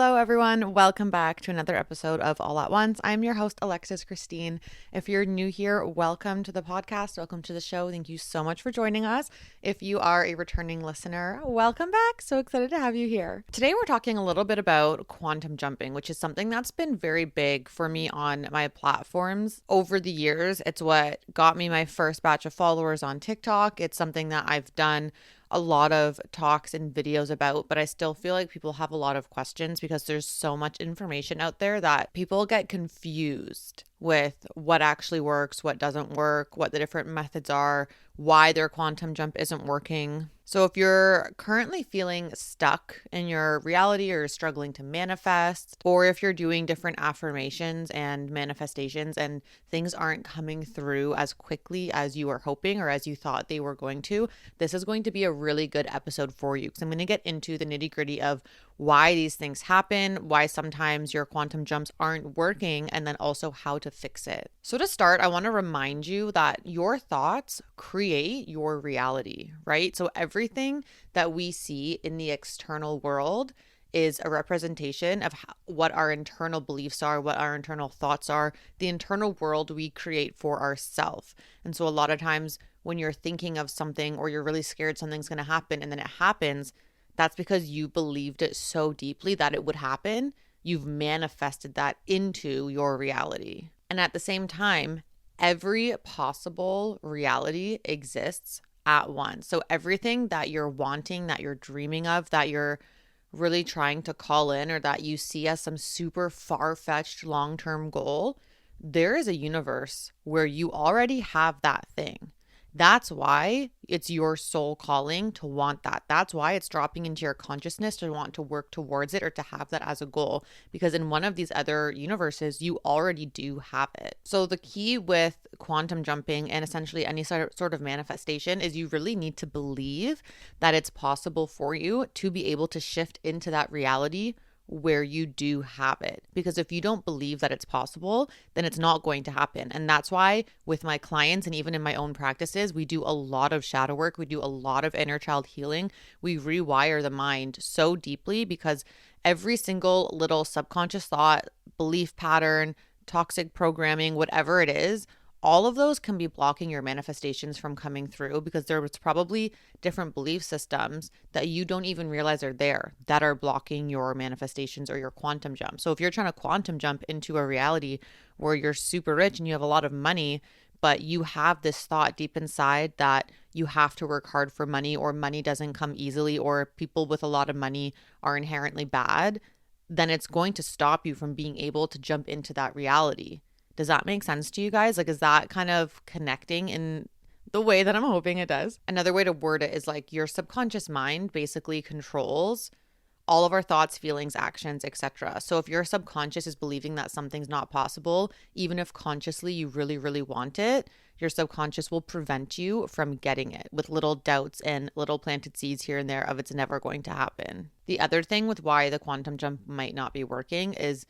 Hello, everyone. Welcome back to another episode of All at Once. I'm your host, Alexis Christine. If you're new here, welcome to the podcast. Welcome to the show. Thank you so much for joining us. If you are a returning listener, welcome back. So excited to have you here. Today, we're talking a little bit about quantum jumping, which is something that's been very big for me on my platforms over the years. It's what got me my first batch of followers on TikTok. It's something that I've done a lot of talks and videos about, but I still feel like people have a lot of questions because there's so much information out there that people get confused with what actually works, what doesn't work, what the different methods are, why their quantum jump isn't working. So if you're currently feeling stuck in your reality or struggling to manifest, or if you're doing different affirmations and manifestations and things aren't coming through as quickly as you were hoping or as you thought they were going to, this is going to be a really good episode for you because I'm going to get into the nitty-gritty of why these things happen, why sometimes your quantum jumps aren't working, and then also how to fix it. So to start, I want to remind you that your thoughts create your reality, right? So everything that we see in the external world is a representation of what our internal beliefs are, what our internal thoughts are, the internal world we create for ourselves. And so a lot of times when you're thinking of something or you're really scared something's going to happen and then it happens, that's because you believed it so deeply that it would happen. You've manifested that into your reality. And at the same time, every possible reality exists at once. So everything that you're wanting, that you're dreaming of, that you're really trying to call in, or that you see as some super far-fetched long-term goal, there is a universe where you already have that thing. That's why it's your soul calling to want that. That's why it's dropping into your consciousness to want to work towards it or to have that as a goal. Because in one of these other universes, you already do have it. So the key with quantum jumping and essentially any sort of manifestation is you really need to believe that it's possible for you to be able to shift into that reality where you do have it. Because if you don't believe that it's possible, then it's not going to happen. And that's why with my clients and even in my own practices, we do a lot of shadow work. We do a lot of inner child healing. We rewire the mind so deeply because every single little subconscious thought, belief pattern, toxic programming, whatever it is, all of those can be blocking your manifestations from coming through because there's probably different belief systems that you don't even realize are there that are blocking your manifestations or your quantum jump. So if you're trying to quantum jump into a reality where you're super rich and you have a lot of money, but you have this thought deep inside that you have to work hard for money or money doesn't come easily or people with a lot of money are inherently bad, then it's going to stop you from being able to jump into that reality. Does that make sense to you guys? Like, is that kind of connecting in the way that I'm hoping it does? Another way to word it is like your subconscious mind basically controls all of our thoughts, feelings, actions, etc. So if your subconscious is believing that something's not possible, even if consciously you really, really want it, your subconscious will prevent you from getting it with little doubts and little planted seeds here and there of it's never going to happen. The other thing with why the quantum jump might not be working is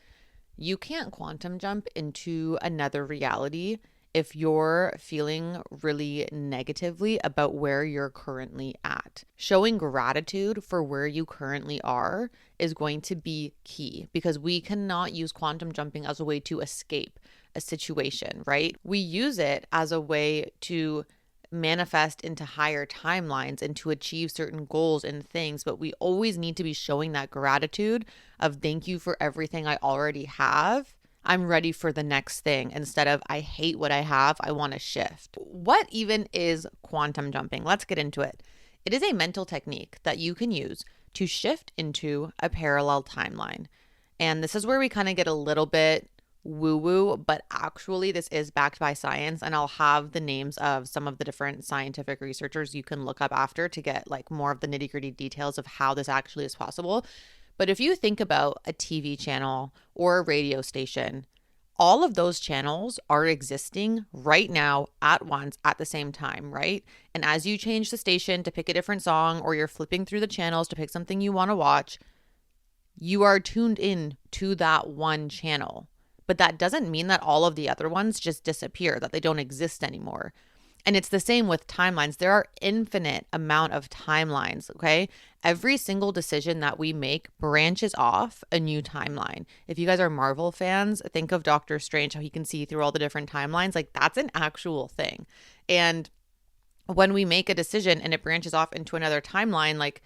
you can't quantum jump into another reality if you're feeling really negatively about where you're currently at. Showing gratitude for where you currently are is going to be key because we cannot use quantum jumping as a way to escape a situation, right? We use it as a way to manifest into higher timelines and to achieve certain goals and things, but we always need to be showing that gratitude of thank you for everything I already have. I'm ready for the next thing instead of I hate what I have, I want to shift. What even is quantum jumping? Let's get into it. It is a mental technique that you can use to shift into a parallel timeline. And this is where we kind of get a little bit woo-woo, but actually this is backed by science, and I'll have the names of some of the different scientific researchers you can look up after to get like more of the nitty-gritty details of how this actually is possible. But if you think about a TV channel or a radio station, all of those channels are existing right now at once at the same time, right? And as you change the station to pick a different song or you're flipping through the channels to pick something you want to watch, you are tuned in to that one channel. But that doesn't mean that all of the other ones just disappear, that they don't exist anymore. And it's the same with timelines. There are infinite amount of timelines, okay? Every single decision that we make branches off a new timeline. If you guys are Marvel fans, think of Doctor Strange, how he can see through all the different timelines. Like that's an actual thing. And when we make a decision and it branches off into another timeline, like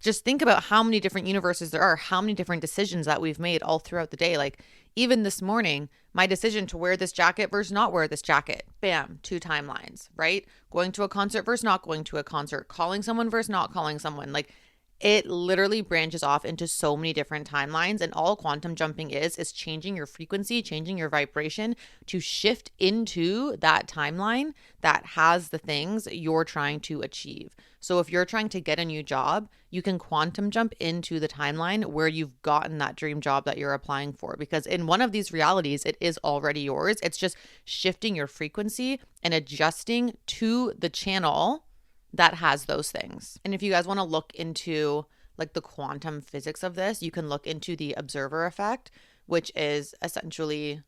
just think about how many different universes there are, how many different decisions that we've made all throughout the day. Like even this morning, my decision to wear this jacket versus not wear this jacket, bam, 2 timelines, right? Going to a concert versus not going to a concert, calling someone versus not calling someone. Like it literally branches off into so many different timelines. And all quantum jumping is changing your frequency, changing your vibration to shift into that timeline that has the things you're trying to achieve. So if you're trying to get a new job, you can quantum jump into the timeline where you've gotten that dream job that you're applying for. Because in one of these realities, it is already yours. It's just shifting your frequency and adjusting to the channel that has those things. And if you guys want to look into like the quantum physics of this, you can look into the observer effect, which is essentially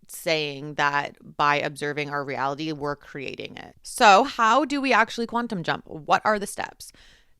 saying that by observing our reality, we're creating it. So how do we actually quantum jump? What are the steps?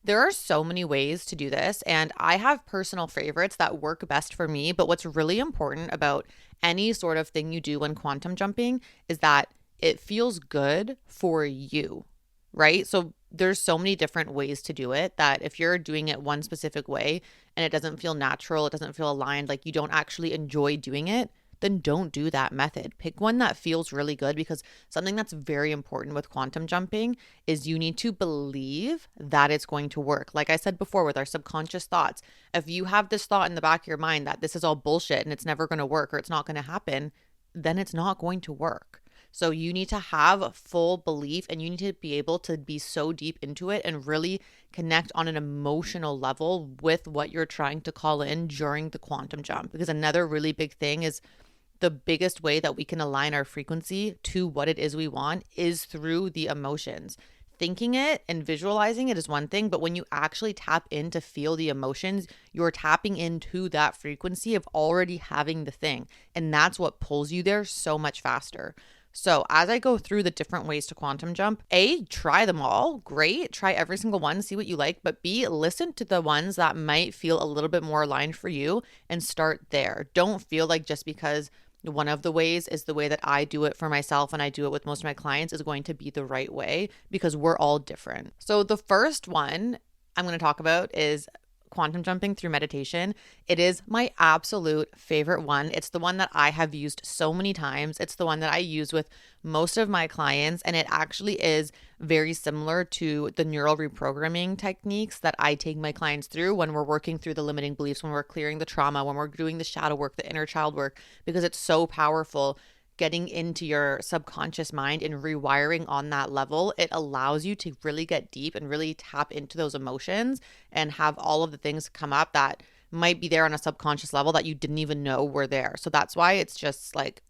There are so many ways to do this, and I have personal favorites that work best for me. But what's really important about any sort of thing you do when quantum jumping is that it feels good for you, right? So there's so many different ways to do it that if you're doing it one specific way and it doesn't feel natural, it doesn't feel aligned, like you don't actually enjoy doing it, then don't do that method. Pick one that feels really good, because something that's very important with quantum jumping is you need to believe that it's going to work. Like I said before with our subconscious thoughts, if you have this thought in the back of your mind that this is all bullshit and it's never going to work or it's not going to happen, then it's not going to work. So you need to have full belief, and you need to be able to be so deep into it and really connect on an emotional level with what you're trying to call in during the quantum jump. Because another really big thing is the biggest way that we can align our frequency to what it is we want is through the emotions. Thinking it and visualizing it is one thing, but when you actually tap in to feel the emotions, you're tapping into that frequency of already having the thing. And that's what pulls you there so much faster. So as I go through the different ways to quantum jump, A, try them all. Great. Try every single one, see what you like. But B, listen to the ones that might feel a little bit more aligned for you and start there. Don't feel like just because one of the ways is the way that I do it for myself and I do it with most of my clients is going to be the right way, because we're all different. So the first one I'm going to talk about is quantum jumping through meditation. It is my absolute favorite one. It's the one that I have used so many times. It's the one that I use with most of my clients, and it actually is very similar to the neural reprogramming techniques that I take my clients through when we're working through the limiting beliefs, when we're clearing the trauma, when we're doing the shadow work, the inner child work, because it's so powerful. Getting into your subconscious mind and rewiring on that level, it allows you to really get deep and really tap into those emotions and have all of the things come up that might be there on a subconscious level that you didn't even know were there. So that's why it's just like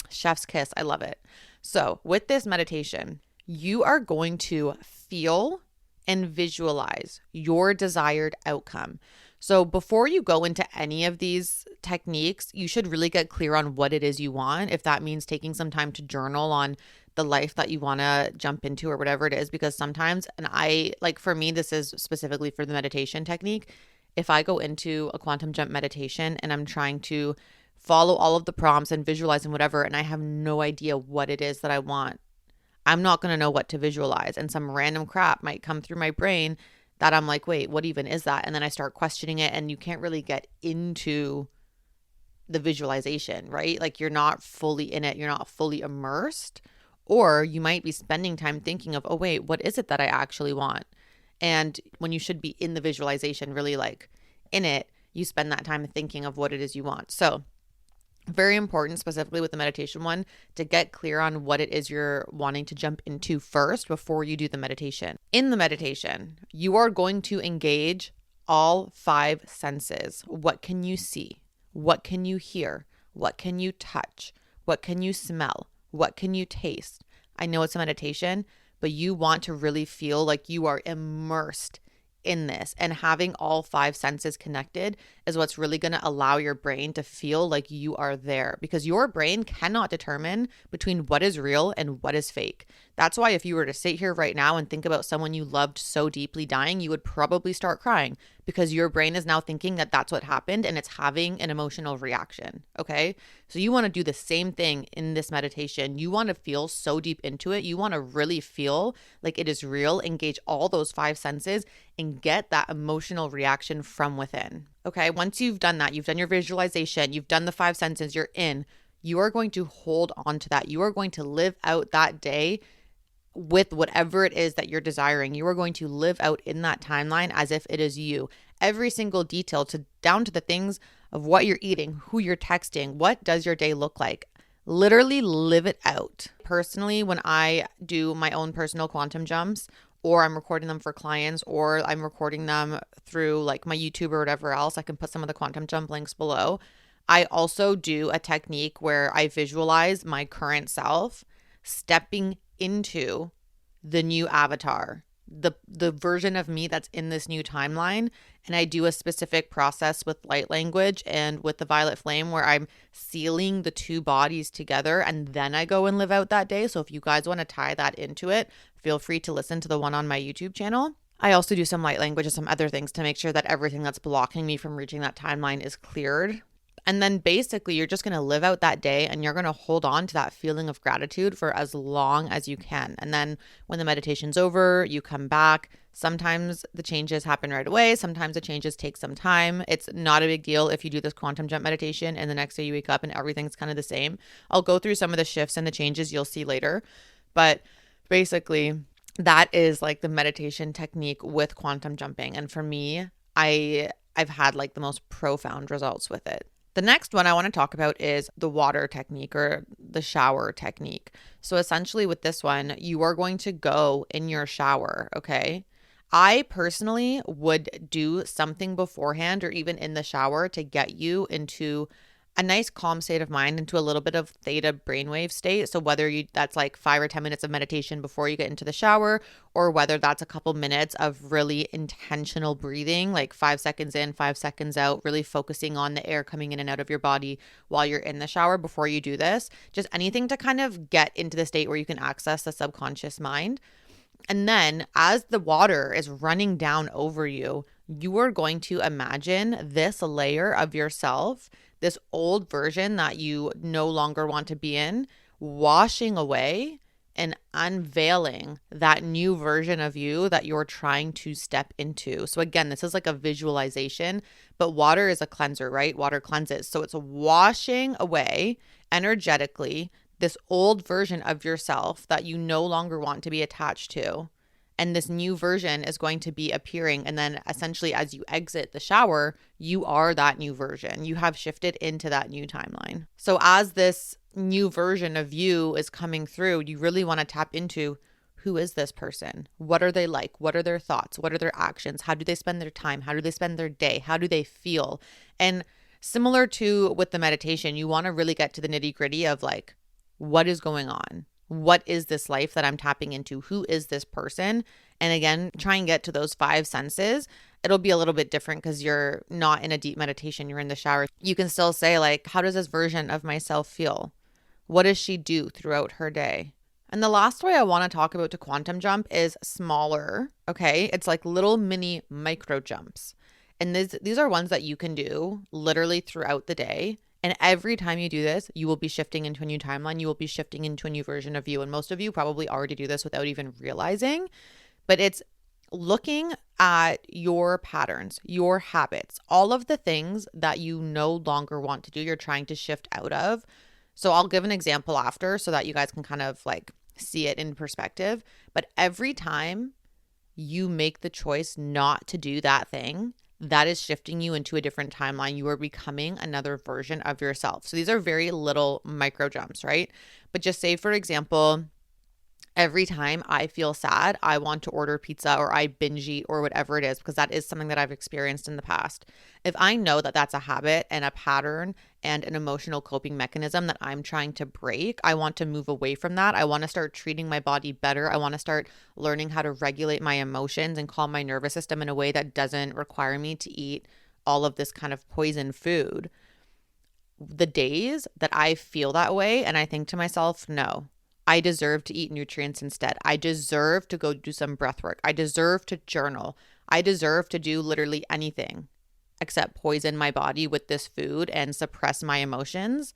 chef's kiss. I love it. So with this meditation, you are going to feel and visualize your desired outcome. So before you go into any of these techniques, you should really get clear on what it is you want. If that means taking some time to journal on the life that you want to jump into or whatever it is, because sometimes, and I like for me, this is specifically for the meditation technique. If I go into a quantum jump meditation and I'm trying to follow all of the prompts and visualize and whatever, and I have no idea what it is that I want, I'm not going to know what to visualize. And some random crap might come through my brain that I'm like, wait, what even is that? And then I start questioning it, and you can't really get into the visualization, right? Like you're not fully in it. You're not fully immersed, or you might be spending time thinking of, oh, wait, what is it that I actually want? And when you should be in the visualization, really like in it, you spend that time thinking of what it is you want. So very important, specifically with the meditation one, to get clear on what it is you're wanting to jump into first before you do the meditation. In the meditation, you are going to engage all 5 senses. What can you see? What can you hear? What can you touch? What can you smell? What can you taste? I know it's a meditation, but you want to really feel like you are immersed in this. And having all five senses connected is what's really going to allow your brain to feel like you are there, because your brain cannot determine between what is real and what is fake. That's why if you were to sit here right now and think about someone you loved so deeply dying, you would probably start crying, because your brain is now thinking that that's what happened and it's having an emotional reaction. Okay. So you want to do the same thing in this meditation. You want to feel so deep into it. You want to really feel like it is real, engage all those five senses and get that emotional reaction from within. Okay. Once you've done that, you've done your visualization, you've done the five senses, you're in, you are going to hold on to that. You are going to live out that day with whatever it is that you're desiring. You are going to live out in that timeline as if it is you. Every single detail, to down to the things of what you're eating, who you're texting, what does your day look like? Literally live it out. Personally, when I do my own personal quantum jumps, or I'm recording them for clients, or I'm recording them through like my YouTube or whatever else, I can put some of the quantum jump links below. I also do a technique where I visualize my current self stepping into the new avatar, the version of me that's in this new timeline. And I do a specific process with light language and with the violet flame where I'm sealing the two bodies together, and then I go and live out that day. So if you guys want to tie that into it, feel free to listen to the one on my YouTube channel. I also do some light language and some other things to make sure that everything that's blocking me from reaching that timeline is cleared. And then basically you're just going to live out that day, and you're going to hold on to that feeling of gratitude for as long as you can. And then when the meditation's over, you come back. Sometimes the changes happen right away. Sometimes the changes take some time. It's not a big deal if you do this quantum jump meditation and the next day you wake up and everything's kind of the same. I'll go through some of the shifts and the changes you'll see later. But basically, that is like the meditation technique with quantum jumping. And for me, I've had like the most profound results with it. The next one I want to talk about is the water technique, or the shower technique. So essentially with this one, you are going to go in your shower, okay? I personally would do something beforehand or even in the shower to get you into a nice calm state of mind, into a little bit of theta brainwave state. So whether that's like 5 or 10 minutes of meditation before you get into the shower, or whether that's a couple minutes of really intentional breathing, like 5 seconds in, 5 seconds out, really focusing on the air coming in and out of your body while you're in the shower before you do this, just anything to kind of get into the state where you can access the subconscious mind. And then as the water is running down over you, you are going to imagine this layer of yourself, this old version that you no longer want to be in, washing away and unveiling that new version of you that you're trying to step into. So again, this is like a visualization, but water is a cleanser, right? Water cleanses. So it's washing away energetically this old version of yourself that you no longer want to be attached to. And this new version is going to be appearing. And then essentially as you exit the shower, you are that new version. You have shifted into that new timeline. So as this new version of you is coming through, you really want to tap into, who is this person? What are they like? What are their thoughts? What are their actions? How do they spend their time? How do they spend their day? How do they feel? And similar to with the meditation, you want to really get to the nitty gritty of like, what is going on? What is this life that I'm tapping into? Who is this person? And again, try and get to those 5 senses. It'll be a little bit different because you're not in a deep meditation. You're in the shower. You can still say like, how does this version of myself feel? What does she do throughout her day? And the last way I want to talk about to quantum jump is smaller. Okay. It's like little mini micro jumps. And these are ones that you can do literally throughout the day. And every time you do this, you will be shifting into a new timeline. You will be shifting into a new version of you. And most of you probably already do this without even realizing. But it's looking at your patterns, your habits, all of the things that you no longer want to do, you're trying to shift out of. So I'll give an example after so that you guys can kind of like see it in perspective. But every time you make the choice not to do that thing, that is shifting you into a different timeline. You are becoming another version of yourself. So these are very little micro jumps, right? But just say, for example, Every time I feel sad, I want to order pizza or I binge eat or whatever it is, because that is something that I've experienced in the past. If I know that that's a habit and a pattern and an emotional coping mechanism that I'm trying to break, I want to move away from that. I want to start treating my body better. I want to start learning how to regulate my emotions and calm my nervous system in a way that doesn't require me to eat all of this kind of poison food. The days that I feel that way and I think to myself, no, I deserve to eat nutrients instead. I deserve to go do some breath work. I deserve to journal. I deserve to do literally anything except poison my body with this food and suppress my emotions.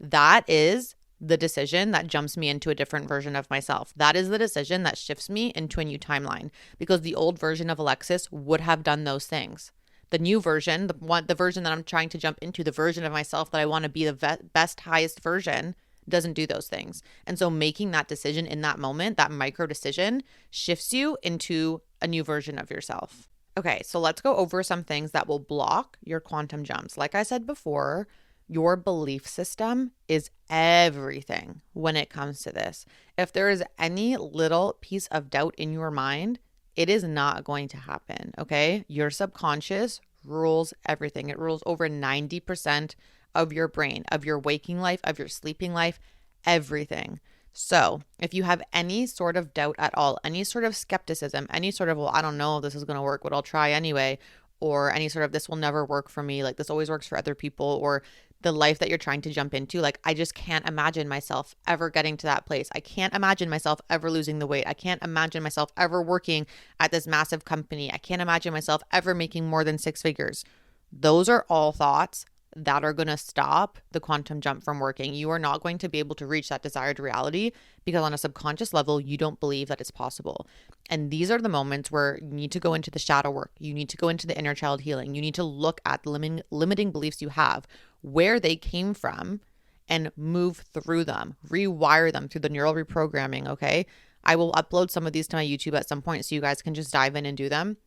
That is the decision that jumps me into a different version of myself. That is the decision that shifts me into a new timeline, because the old version of Alexis would have done those things. The new version, the version that I'm trying to jump into, the version of myself that I want to be the best, highest version, doesn't do those things. And so making that decision in that moment, that micro decision, shifts you into a new version of yourself. Okay, so let's go over some things that will block your quantum jumps. Like I said before, your belief system is everything when it comes to this. If there is any little piece of doubt in your mind, it is not going to happen, okay? Your subconscious rules everything. It rules over 90% of your brain, of your waking life, of your sleeping life, everything. So if you have any sort of doubt at all, any sort of skepticism, any sort of, well, I don't know if this is going to work, but I'll try anyway, or any sort of, this will never work for me, like this always works for other people, or the life that you're trying to jump into, like, I just can't imagine myself ever getting to that place. I can't imagine myself ever losing the weight. I can't imagine myself ever working at this massive company. I can't imagine myself ever making more than 6 figures. Those are all thoughts that are going to stop the quantum jump from working. You are not going to be able to reach that desired reality because on a subconscious level, you don't believe that it's possible. And these are the moments where you need to go into the shadow work. You need to go into the inner child healing. You need to look at the limiting beliefs you have, where they came from, and move through them, rewire them through the neural reprogramming, okay? I will upload some of these to my YouTube at some point so you guys can just dive in and do them.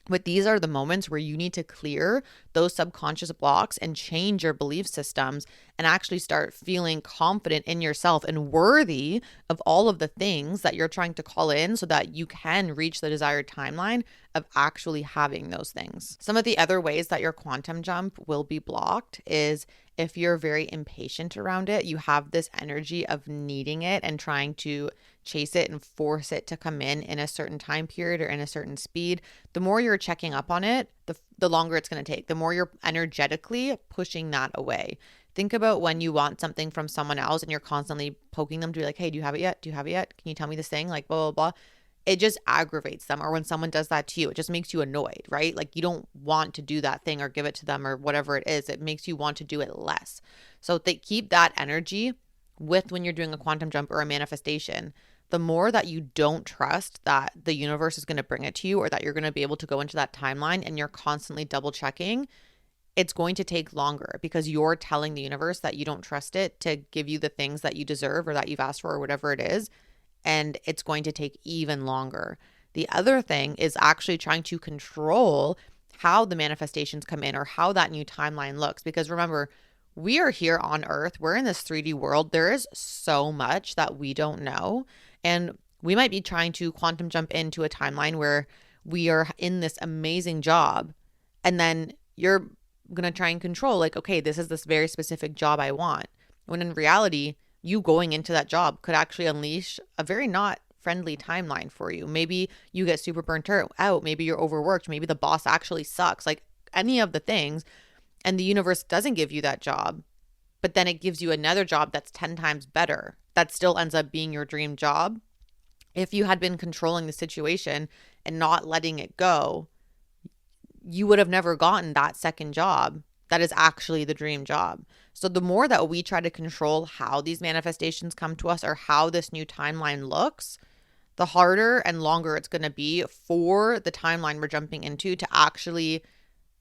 But these are the moments where you need to clear those subconscious blocks and change your belief systems and actually start feeling confident in yourself and worthy of all of the things that you're trying to call in so that you can reach the desired timeline of actually having those things. Some of the other ways that your quantum jump will be blocked is if you're very impatient around it, you have this energy of needing it and trying to chase it and force it to come in a certain time period or in a certain speed. The more you're checking up on it, the longer it's going to take, the more you're energetically pushing that away. Think about when you want something from someone else and you're constantly poking them to be like, hey, do you have it yet? Do you have it yet? Can you tell me this thing? Like, blah, blah, blah. It just aggravates them. Or when someone does that to you, it just makes you annoyed, right? Like you don't want to do that thing or give it to them or whatever it is. It makes you want to do it less. So they keep that energy with when you're doing a quantum jump or a manifestation. The more that you don't trust that the universe is going to bring it to you or that you're going to be able to go into that timeline and you're constantly double checking, it's going to take longer because you're telling the universe that you don't trust it to give you the things that you deserve or that you've asked for or whatever it is. And it's going to take even longer. The other thing is actually trying to control how the manifestations come in or how that new timeline looks. Because remember, we are here on Earth. We're in this 3D world. There is so much that we don't know. And we might be trying to quantum jump into a timeline where we are in this amazing job. And then you're going to try and control, like, okay, this is this very specific job I want. When in reality, you going into that job could actually unleash a very not friendly timeline for you. Maybe you get super burnt out. Maybe you're overworked. Maybe the boss actually sucks. Like any of the things. And the universe doesn't give you that job, but then it gives you another job that's 10 times better. That still ends up being your dream job. If you had been controlling the situation and not letting it go, you would have never gotten that second job that is actually the dream job. So the more that we try to control how these manifestations come to us or how this new timeline looks, the harder and longer it's going to be for the timeline we're jumping into to actually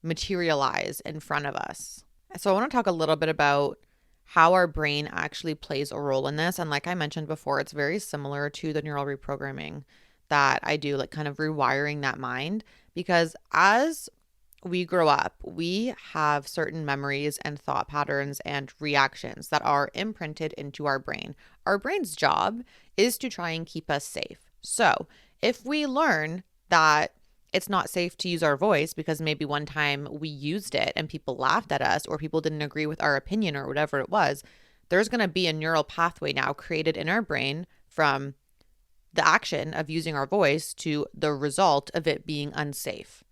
materialize in front of us. So I want to talk a little bit about how our brain actually plays a role in this. And like I mentioned before, it's very similar to the neural reprogramming that I do, like kind of rewiring that mind. Because as we grow up, we have certain memories and thought patterns and reactions that are imprinted into our brain. Our brain's job is to try and keep us safe. So if we learn that it's not safe to use our voice because maybe one time we used it and people laughed at us or people didn't agree with our opinion or whatever it was, there's going to be a neural pathway now created in our brain from the action of using our voice to the result of it being unsafe.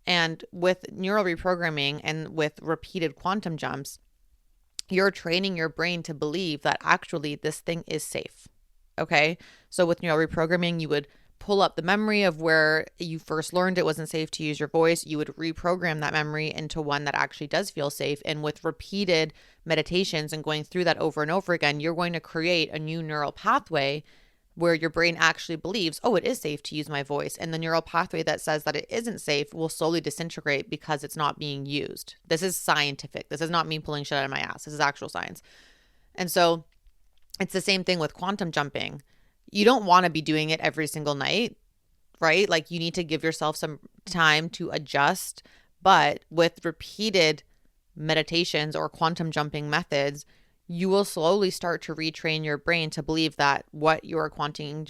And with neural reprogramming and with repeated quantum jumps, you're training your brain to believe that actually this thing is safe. Okay. So with neural reprogramming, you would pull up the memory of where you first learned it wasn't safe to use your voice. You would reprogram that memory into one that actually does feel safe. And with repeated meditations and going through that over and over again, you're going to create a new neural pathway where your brain actually believes, oh, it is safe to use my voice. And the neural pathway that says that it isn't safe will slowly disintegrate because it's not being used. This is scientific. This is not me pulling shit out of my ass. This is actual science. And so it's the same thing with quantum jumping. You don't want to be doing it every single night, right? Like you need to give yourself some time to adjust. But with repeated meditations or quantum jumping methods, you will slowly start to retrain your brain to believe that what you are quantum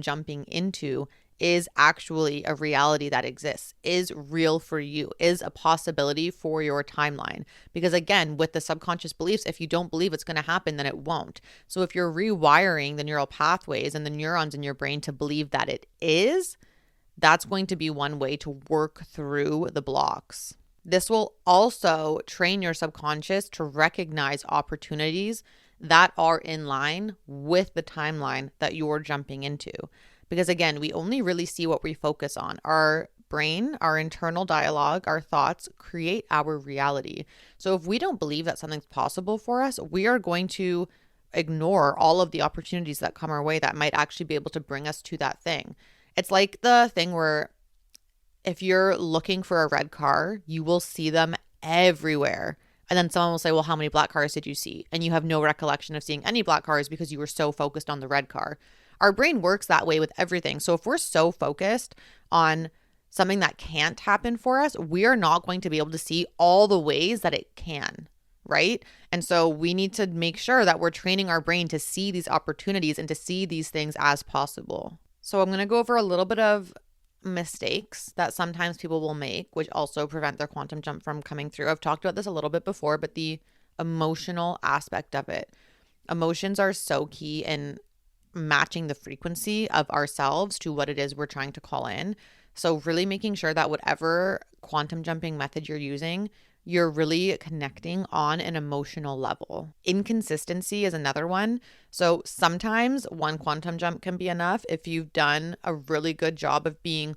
jumping into is actually a reality that exists, is real for you, is a possibility for your timeline. Because again, with the subconscious beliefs, if you don't believe it's going to happen, then it won't. So if you're rewiring the neural pathways and the neurons in your brain to believe that it is, that's going to be one way to work through the blocks. This will also train your subconscious to recognize opportunities that are in line with the timeline that you're jumping into. Because again, we only really see what we focus on. Our brain, our internal dialogue, our thoughts create our reality. So if we don't believe that something's possible for us, we are going to ignore all of the opportunities that come our way that might actually be able to bring us to that thing. It's like the thing where if you're looking for a red car, you will see them everywhere. And then someone will say, well, how many black cars did you see? And you have no recollection of seeing any black cars because you were so focused on the red car. Our brain works that way with everything. So if we're so focused on something that can't happen for us, we are not going to be able to see all the ways that it can, right? And so we need to make sure that we're training our brain to see these opportunities and to see these things as possible. So I'm going to go over a little bit of mistakes that sometimes people will make, which also prevent their quantum jump from coming through. I've talked about this a little bit before, but the emotional aspect of it. Emotions are so key in matching the frequency of ourselves to what it is we're trying to call in. So really making sure that whatever quantum jumping method you're using, you're really connecting on an emotional level. Inconsistency is another one. So sometimes one quantum jump can be enough if you've done a really good job of being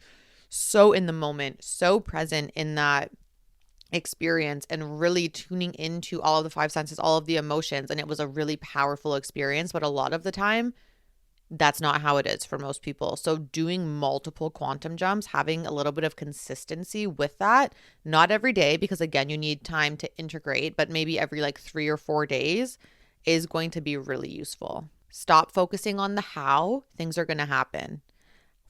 so in the moment, so present in that experience and really tuning into all of the five senses, all of the emotions. And it was a really powerful experience. But a lot of the time, that's not how it is for most people. So doing multiple quantum jumps, having a little bit of consistency with that, not every day, because again, you need time to integrate, but maybe every like 3 or 4 days is going to be really useful. Stop focusing on the how things are going to happen.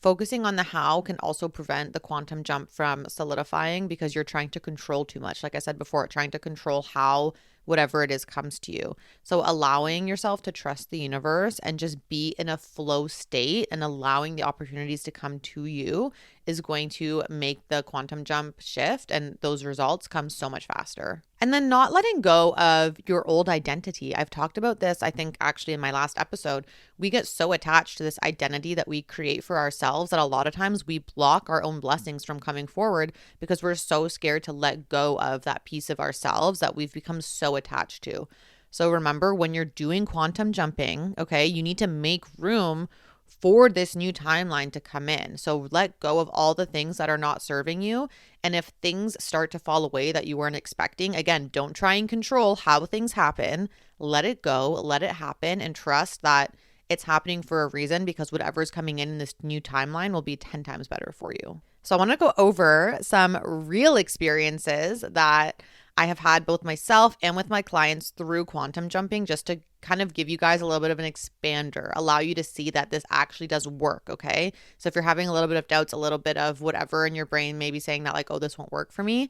Focusing on the how can also prevent the quantum jump from solidifying because you're trying to control too much. Like I said before, trying to control how whatever it is comes to you. So allowing yourself to trust the universe and just be in a flow state and allowing the opportunities to come to you is going to make the quantum jump shift and those results come so much faster. And then not letting go of your old identity. I've talked about this, I think, actually in my last episode. We get so attached to this identity that we create for ourselves that a lot of times we block our own blessings from coming forward because we're so scared to let go of that piece of ourselves that we've become so attached to. So remember, when you're doing quantum jumping, okay, you need to make room for this new timeline to come in. So let go of all the things that are not serving you. And if things start to fall away that you weren't expecting, again, don't try and control how things happen. Let it go, let it happen, and trust that it's happening for a reason because whatever's coming in this new timeline will be 10 times better for you. So I want to go over some real experiences that I have had both myself and with my clients through quantum jumping just to kind of give you guys a little bit of an expander, allow you to see that this actually does work, okay? So if you're having a little bit of doubts, a little bit of whatever in your brain, maybe saying that like, oh, this won't work for me,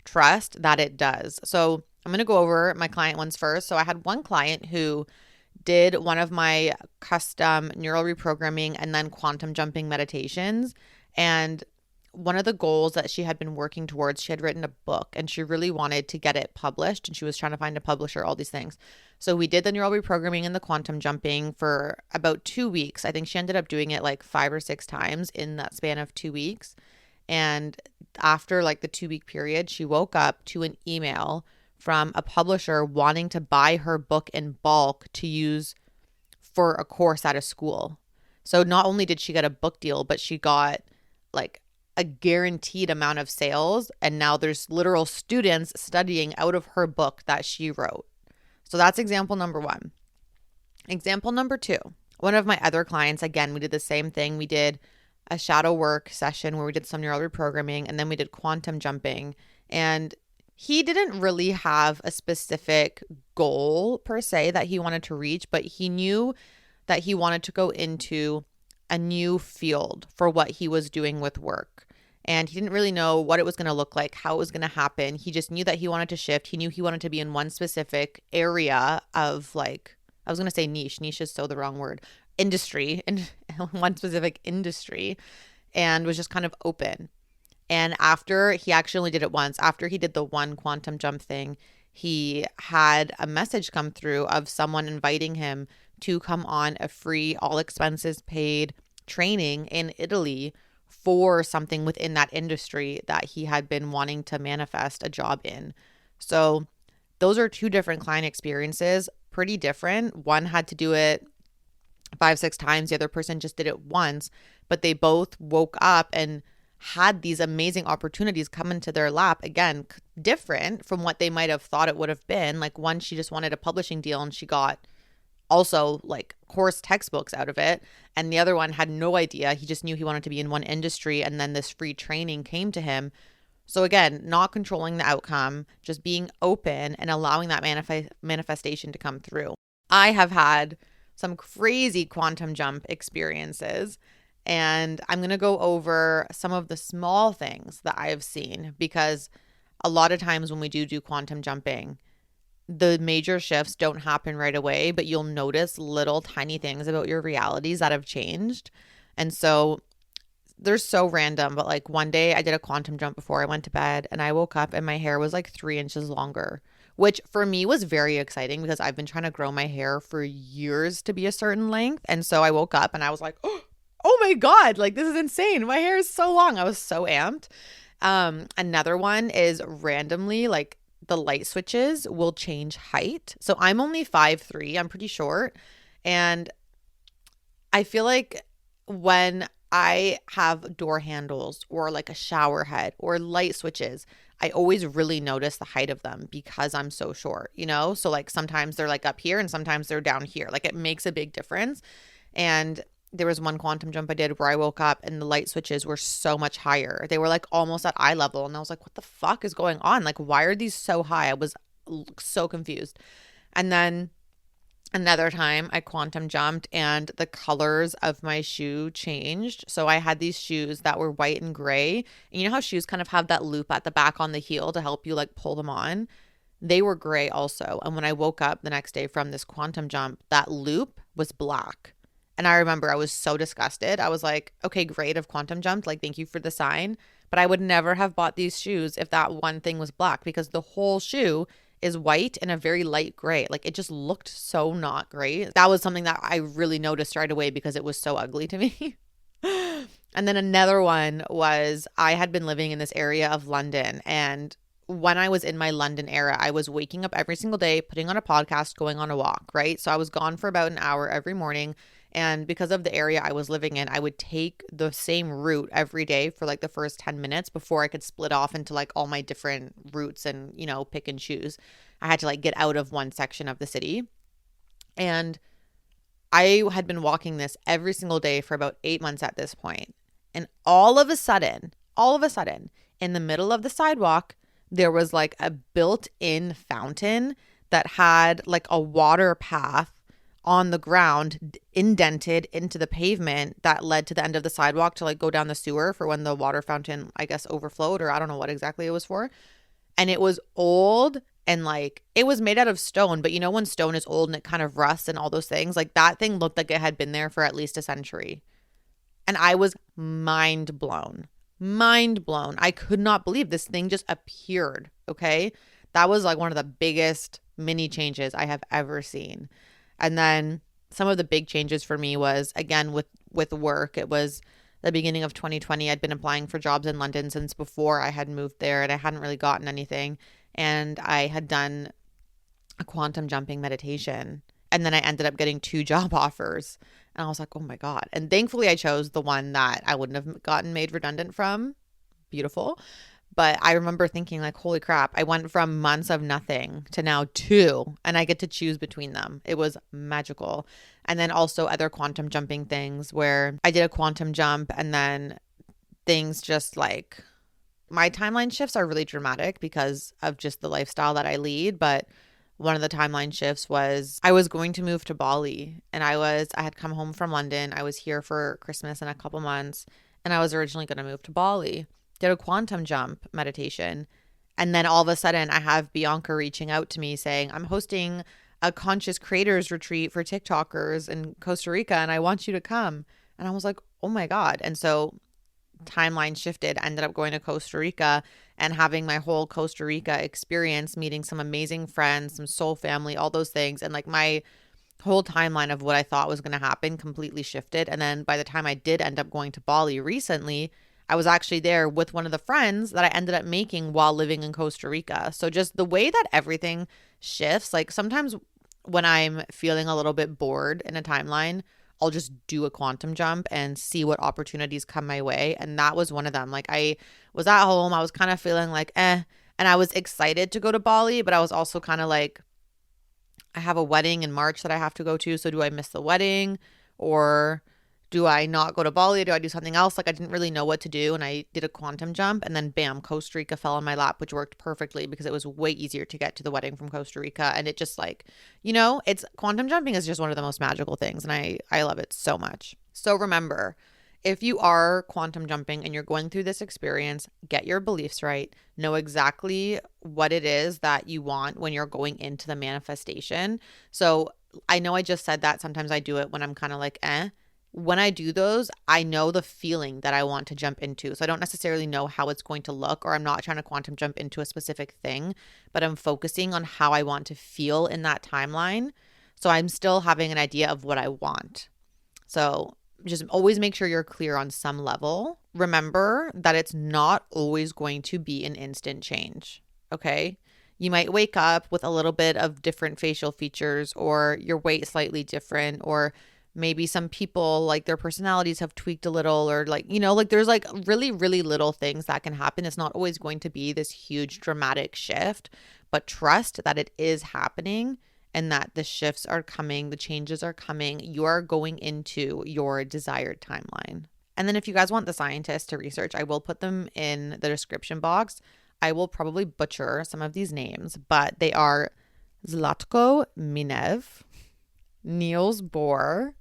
trust that it does. So I'm going to go over my client ones first. So I had one client who did one of my custom neural reprogramming and then quantum jumping meditations. And one of the goals that she had been working towards, she had written a book and she really wanted to get it published, and she was trying to find a publisher, all these things. So we did the neural reprogramming and the quantum jumping for about 2 weeks. I think she ended up doing it like 5 or 6 times in that span of 2 weeks. And after like the 2-week period, she woke up to an email from a publisher wanting to buy her book in bulk to use for a course at a school. So not only did she get a book deal, but she got like a guaranteed amount of sales. And now there's literal students studying out of her book that she wrote. So that's example number 1. Example number 2, one of my other clients, again, we did the same thing. We did a shadow work session where we did some neural reprogramming, and then we did quantum jumping. And he didn't really have a specific goal per se that he wanted to reach, but he knew that he wanted to go into a new field for what he was doing with work. And he didn't really know what it was going to look like, how it was going to happen. He just knew that he wanted to shift. He knew he wanted to be in one specific area of like, I was going to say niche. Niche is so the wrong word. Industry, in one specific industry, and was just kind of open. And after he actually only did it once, after he did the one quantum jump thing, he had a message come through of someone inviting him to come on a free, all expenses paid training in Italy for something within that industry that he had been wanting to manifest a job in. So those are 2 different client experiences, pretty different. One had to do it 5, 6 times. The other person just did it once, but they both woke up and had these amazing opportunities come into their lap. Again, different from what they might have thought it would have been. Like one, she just wanted a publishing deal and she got also like course textbooks out of it. And the other one had no idea. He just knew he wanted to be in one industry, and then this free training came to him. So again, not controlling the outcome, just being open and allowing that manifestation to come through. I have had some crazy quantum jump experiences, and I'm going to go over some of the small things that I have seen, because a lot of times when we do quantum jumping, the major shifts don't happen right away, but you'll notice little tiny things about your realities that have changed. And so they're so random, but like one day I did a quantum jump before I went to bed, and I woke up and my hair was like 3 inches longer, which for me was very exciting because I've been trying to grow my hair for years to be a certain length. And so I woke up and I was like, oh my God, like this is insane. My hair is so long. I was so amped. Another one is randomly like the light switches will change height. So I'm only 5'3". I'm pretty short. And I feel like when I have door handles or like a shower head or light switches, I always really notice the height of them because I'm so short, you know? So like sometimes they're like up here and sometimes they're down here. Like it makes a big difference. And there was one quantum jump I did where I woke up and the light switches were so much higher. They were like almost at eye level. And I was like, what the fuck is going on? Like, why are these so high? I was so confused. And then another time I quantum jumped and the colors of my shoe changed. So I had these shoes that were white and gray. And you know how shoes kind of have that loop at the back on the heel to help you like pull them on? They were gray also. And when I woke up the next day from this quantum jump, that loop was black. And I remember I was so disgusted. I was like, okay, great, I've quantum jumped. Like, thank you for the sign. But I would never have bought these shoes if that one thing was black, because the whole shoe is white and a very light gray. Like, it just looked so not great. That was something that I really noticed right away because it was so ugly to me. And then another one was I had been living in this area of London, and when I was in my London era, I was waking up every single day, putting on a podcast, going on a walk, right? So I was gone for about an hour every morning. And because of the area I was living in, I would take the same route every day for like the first 10 minutes before I could split off into like all my different routes and, you know, pick and choose. I had to like get out of one section of the city. And I had been walking this every single day for about 8 months at this point. And all of a sudden, in the middle of the sidewalk, there was like a built-in fountain that had like a water path on the ground, indented into the pavement that led to the end of the sidewalk to like go down the sewer for when the water fountain, I guess, overflowed, or I don't know what exactly it was for. And it was old and like it was made out of stone, but you know when stone is old and it kind of rusts and all those things, like that thing looked like it had been there for at least a century. And I was mind blown. Mind blown. I could not believe this thing just appeared. Okay. That was like one of the biggest mini changes I have ever seen. And then some of the big changes for me was, again, with work. It was the beginning of 2020. I'd been applying for jobs in London since before I had moved there, and I hadn't really gotten anything. And I had done a quantum jumping meditation. And then I ended up getting 2 job offers. And I was like, oh my God. And thankfully I chose the one that I wouldn't have gotten made redundant from. Beautiful. But I remember thinking like, holy crap, I went from months of nothing to now 2, and I get to choose between them. It was magical. And then also other quantum jumping things where I did a quantum jump and then things just like, my timeline shifts are really dramatic because of just the lifestyle that I lead. But one of the timeline shifts was I was going to move to Bali, and I had come home from London. I was here for Christmas in a couple months, and I was originally going to move to Bali. Did a quantum jump meditation. And then all of a sudden I have Bianca reaching out to me saying, I'm hosting a conscious creators retreat for TikTokers in Costa Rica, and I want you to come. And I was like, oh my God. And so timeline shifted, ended up going to Costa Rica and having my whole Costa Rica experience, meeting some amazing friends, some soul family, all those things. And like my whole timeline of what I thought was going to happen completely shifted. And then by the time I did end up going to Bali recently, I was actually there with one of the friends that I ended up making while living in Costa Rica. So just the way that everything shifts, like sometimes when I'm feeling a little bit bored in a timeline, I'll just do a quantum jump and see what opportunities come my way. And that was one of them. Like I was at home, I was kind of feeling like, and I was excited to go to Bali, but I was also kind of like, I have a wedding in March that I have to go to. So do I miss the wedding, or do I not go to Bali? Do I do something else? Like I didn't really know what to do. And I did a quantum jump, and then bam, Costa Rica fell on my lap, which worked perfectly because it was way easier to get to the wedding from Costa Rica. And it just like, it's quantum jumping is just one of the most magical things. And I love it so much. So remember, if you are quantum jumping and you're going through this experience, get your beliefs right. Know exactly what it is that you want when you're going into the manifestation. So I know I just said that sometimes I do it when I'm kind of like, When I do those, I know the feeling that I want to jump into. So I don't necessarily know how it's going to look, or I'm not trying to quantum jump into a specific thing, but I'm focusing on how I want to feel in that timeline. So I'm still having an idea of what I want. So just always make sure you're clear on some level. Remember that it's not always going to be an instant change, okay? You might wake up with a little bit of different facial features, or your weight slightly different, or maybe some people, like their personalities have tweaked a little, or like, there's like really, really little things that can happen. It's not always going to be this huge dramatic shift, but trust that it is happening and that the shifts are coming, the changes are coming. You are going into your desired timeline. And then if you guys want the scientists to research, I will put them in the description box. I will probably butcher some of these names, but they are Zlatko Minev, Niels Bohr,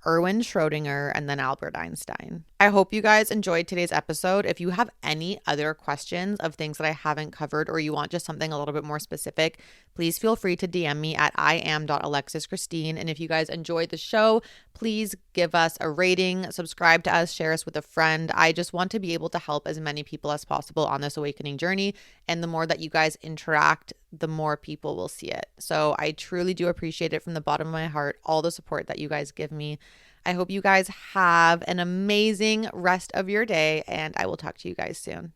Erwin Schrödinger, and then Albert Einstein. I hope you guys enjoyed today's episode. If you have any other questions of things that I haven't covered, or you want just something a little bit more specific, please feel free to DM me at iam.alexischristine. And if you guys enjoyed the show, please give us a rating, subscribe to us, share us with a friend. I just want to be able to help as many people as possible on this awakening journey. And the more that you guys interact, the more people will see it. So I truly do appreciate it from the bottom of my heart, all the support that you guys give me. I hope you guys have an amazing rest of your day, and I will talk to you guys soon.